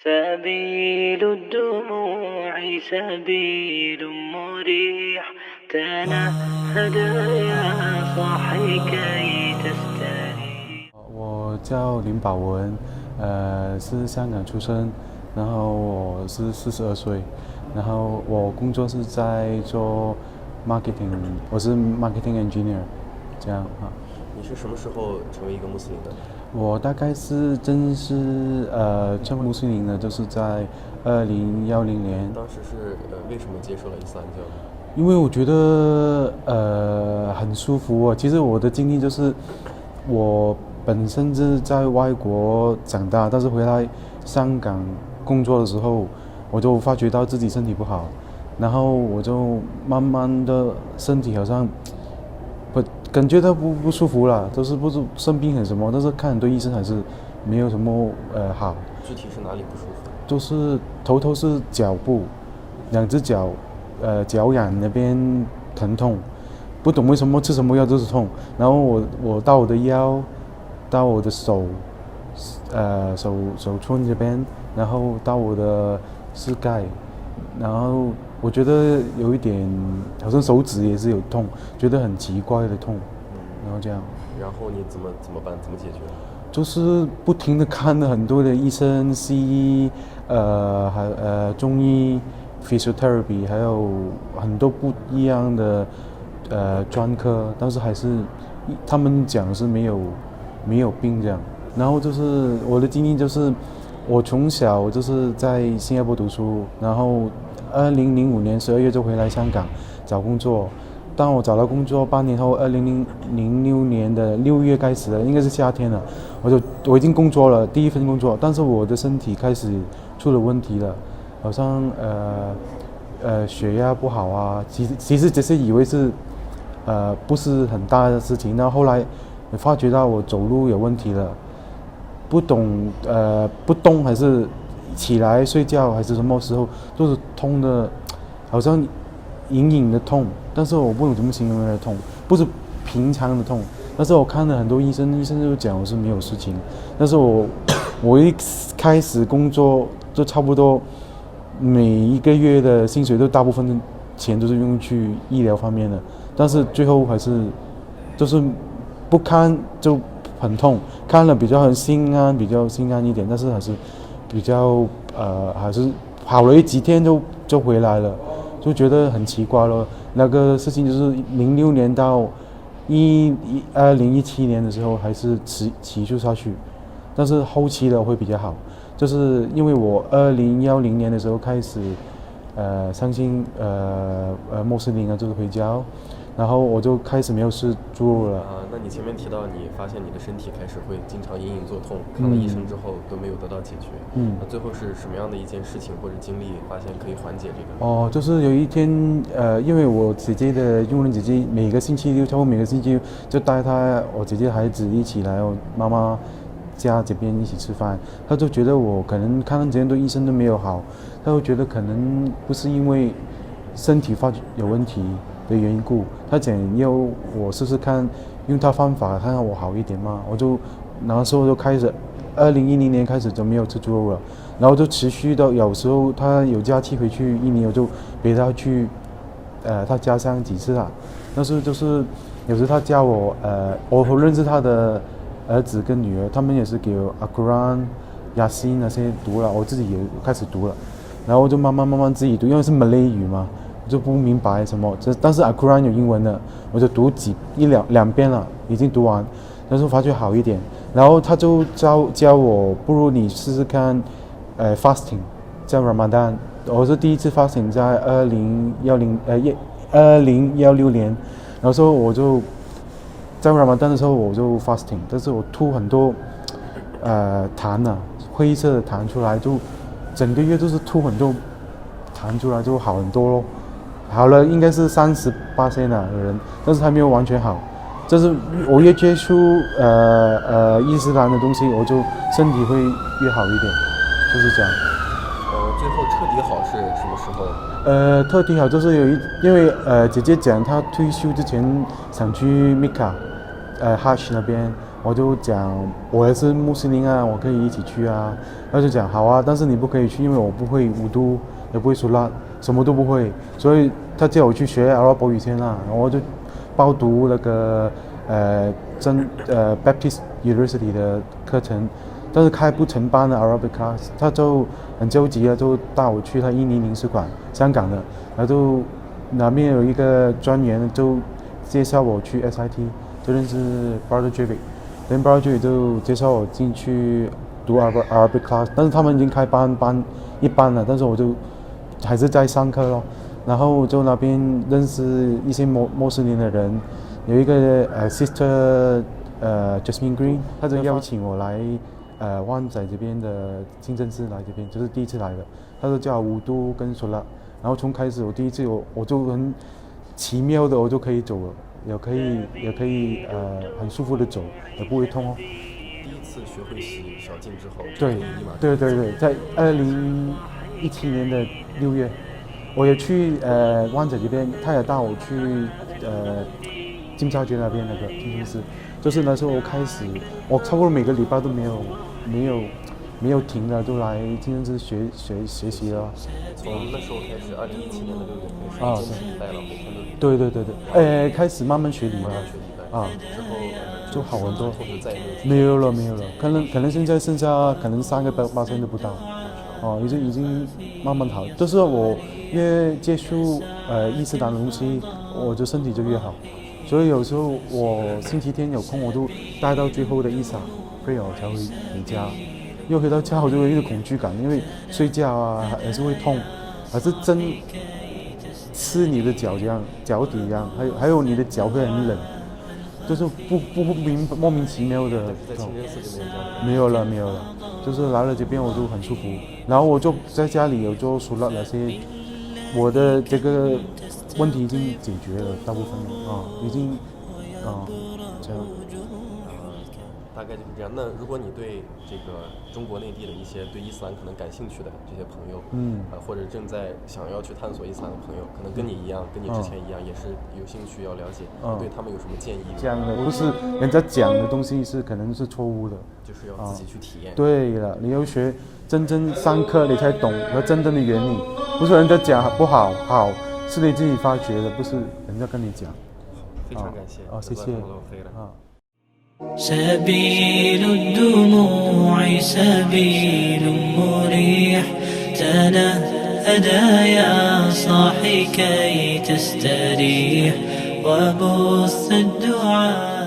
سبيل الدموع سبيل مريح تنهد يا صاحي كي تستريح。我叫林宝文，是香港出生，然后我是42岁，然后我工作是在做 marketing， 我是 marketing engineer， 这样啊。你是什么时候成为一个穆斯林的？我大概是正式成为穆斯林的，就是在2010年。当时是为什么接受了伊斯兰教呢？因为我觉得很舒服哦。其实我的经历就是我本身是在外国长大，但是回来香港工作的时候，我就发觉到自己身体不好，然后我就慢慢的身体好像感觉到不舒服了，就是不是生病很什么，但是看很多医生还是没有什么好。具体是哪里不舒服？就是头是脚部，两只脚，脚痒那边疼痛，不懂为什么吃什么药都是痛。然后我到我的腰，到我的手寸这边，然后到我的膝盖，然后我觉得有一点好像手指也是有痛，觉得很奇怪的痛，然后这样。然后你怎么办？怎么解决？就是不停的看了很多的医生、西医，中医、physiotherapy， 还有很多不一样的专科，但是还是他们讲是没有病这样。然后就是我的经历就是，我从小就是在新加坡读书，然后2005年12月就回来香港找工作。当我找到工作半年后，2006年的6月开始了，应该是夏天了，我已经工作了第一份工作，但是我的身体开始出了问题了，好像血压不好啊，其实这些以为是不是很大的事情，然后后来我发觉到我走路有问题了，不动还是起来睡觉还是什么时候都是痛的，好像隐隐的痛，但是我不懂怎么形容那个痛，不是平常的痛。但是我看了很多医生，医生就讲我是没有事情。但是我一开始工作就差不多每一个月的薪水都大部分的钱都是用去医疗方面的，但是最后还是就是不看就很痛，看了比较心安一点，但是还是比较还是好了几天就回来了。就觉得很奇怪了，那个事情就是06年到2017年的时候还是持续下去，但是后期的会比较好，就是因为我2010年的时候开始相信穆斯林啊，就是回教，然后我就开始没有事做了。那你前面提到你发现你的身体开始会经常隐隐作痛，看了医生之后都没有得到解决。那最后是什么样的一件事情或者经历发现可以缓解这个？就是有一天因为我姐姐的佣人姐姐每个星期六就带我姐姐的孩子一起来我妈妈家这边一起吃饭，她就觉得我可能看了这么多医生都没有好，她就觉得可能不是因为身体有问题的缘故，她讲要我试试看用她方法看看我好一点嘛，然后时候就开始2010年开始就没有吃猪肉了，然后就持续到有时候她有假期回去印尼，我就陪她去她家乡几次啦。但是就是有时她教我我认识她的儿子跟女儿，他们也是给我 Al-Quran、Yasin 那些读了，我自己也开始读了，然后就慢慢自己读，因为是马来语嘛，我就不明白什么，但是 Al-Quran 有英文的，我就读两遍了，已经读完，但是发觉好一点。然后他就教我，不如你试试看fasting， 叫 Ramadan。我是第一次 fasting 在2016年，然后说我就在 Ramadan 的时候我就 fasting， 但是我吐很多痰啊，灰色的痰出来，就整个月都是吐很多痰出来，就好很多咯。好了，应该是38%的人，但是还没有完全好。就是我越接触伊斯兰的东西，我就身体会越好一点，就是这样。最后彻底好是什么时候？彻底好就是因为姐姐讲她退休之前想去 Mecca，Hajj 那边，我就讲我也是穆斯林啊，我可以一起去啊。他就讲好啊，但是你不可以去，因为我不会五都，也不会苏拉，什么都不会，所以他叫我去学阿拉伯语先啊，然后我就报读那个Baptist University 的课程，但是开不成班的 Arabic class， 他就很焦急啊，就带我去他印尼领事馆，香港的，然后就那边有一个专员就介绍我去 SIT， 就认识 Brother Javik， 然后 Brother Javik 就介绍我进去读 Arabic class， 但是他们已经开一班了，但是我就还是在上课咯。然后就那边认识一些穆斯林的人，有一个Sister Jasmine Green， 他就邀请我来湾仔这边的清真寺来这边，就是第一次来的。他就叫五都跟索拉，然后从开始我第一次我就很奇妙的我就可以走了，也可以很舒服的走，也不会痛哦。第一次学会洗小径之后，对，在2017年的6月。我也去湾仔这边，他也带我去金沙街那边那个清真寺，就是那时候开始，我差不多每个礼拜都没有停的，都来清真寺学习了。从那时候开始，2017年的6月开始，坚持礼拜了，每天都对，开始慢慢学礼拜啊，之后就好很多。再没有了，可能现在剩下可能3%都不到。哦，已经慢慢好，就是我越接触伊斯兰的东西，我的身体就越好。所以有时候我星期天有空，我都待到最后的一场 prayer 才会回家。因为回到家我就有一个恐惧感，因为睡觉啊还是会痛，还是针刺你的脚这样，脚底这样，还有你的脚会很冷，就是莫名其妙的痛。没有了，就是来了这边我就很舒服，然后我就在家里有做熟了那些，我的这个问题已经解决了，大部分了已经这样。大概就是这样。那如果你对这个中国内地的一些对伊斯兰可能感兴趣的这些朋友，或者正在想要去探索伊斯兰的朋友，可能跟你一样，跟你之前一样，也是有兴趣要了解，对他们有什么建议？这样的不是人家讲的东西可能是错误的，就是要自己去体验。对了，你要学真正上课你才懂和真正的原理，不是人家讲不好，是你自己发觉的，不是人家跟你讲。非常感谢。谢谢。سبيل الدموع سبيل مريح تنهدى يا صاحي كي تستريح وبث الدعاء